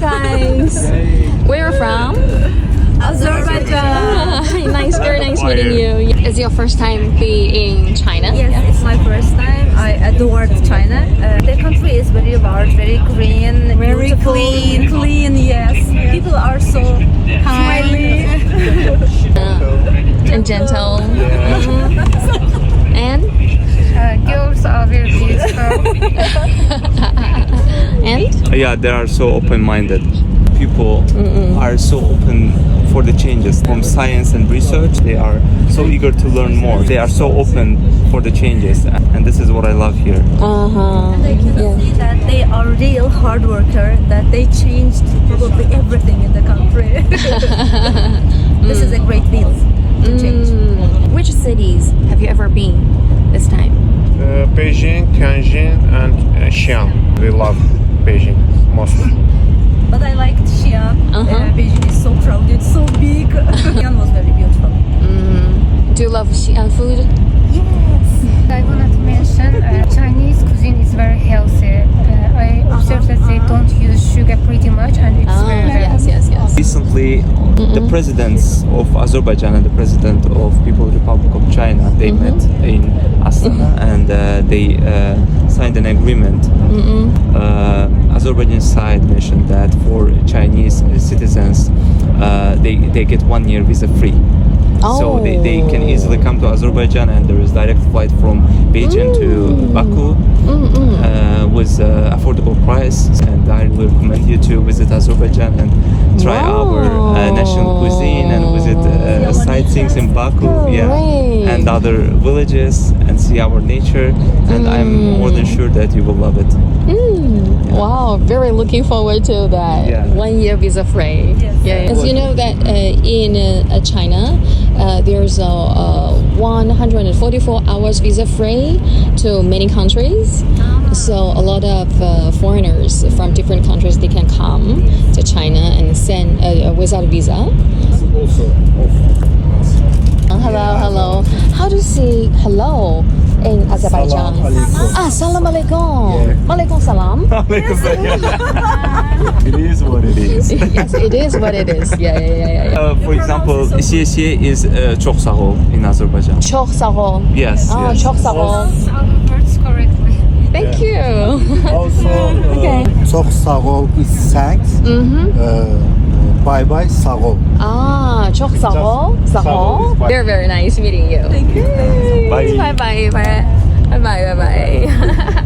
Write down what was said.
guys. Where are you from? Azerbaijan. Nice, very nice meeting you. Is your first time be in China? Yes, it's my first time. I adored China. The country is very large, very green, Very beautiful, clean, yes. People are so smiley. And gentle. And? Girls are very beautiful. And? Yeah, they are so open-minded. People are so open for the changes from science and research. They are so eager to learn more. They are so open for the changes, and this is what I love here. They can see that they are real hard worker, that they changed probably everything in the country. This is a great deal to change. Which cities have you ever been this time? Beijing, Tianjin, and Xi'an. We love Beijing mostly. But I liked Xi'an. Beijing is so crowded, so big. Xi'an was very beautiful. Do you love Xi'an food? Yes. I wanted to mention Chinese cuisine is very healthy. I observed that they don't use sugar pretty much, and it's very healthy. Yes. Recently, the presidents of Azerbaijan and the president of People's Republic of China, they met in Astana, and they signed an agreement. Azerbaijan side mentioned that for Chinese citizens, they get 1 year visa free. So they can easily come to Azerbaijan, and there is direct flight from Beijing to Baku with affordable price. And I will recommend you to visit Azerbaijan and try our national cuisine and visit sightseeing in Baku, and other villages, and see our nature. And I'm more than sure that you will love it. Wow, very looking forward to that. Yeah. 1 year visa free. Yes. As you know that in China, there's a 144 hours visa free to many countries. So a lot of foreigners from different countries, they can come to China and send without a visa. Hello. How do you say hello in Azerbaijan? Salam alaikum. Alaikum salam. It is what it is. Yes, it is what it is. Yeah. For example, Xi'an is çok sağ ol in Azerbaijan. Çok sağ ol. Yes. Çok sağ ol. All the words correctly. Thank you. Also, çok sağ ol is thanks. Bye bye, sağ ol. çok sağ ol. Sağ ol. Very nice meeting you. Thank you. Bye. Bye.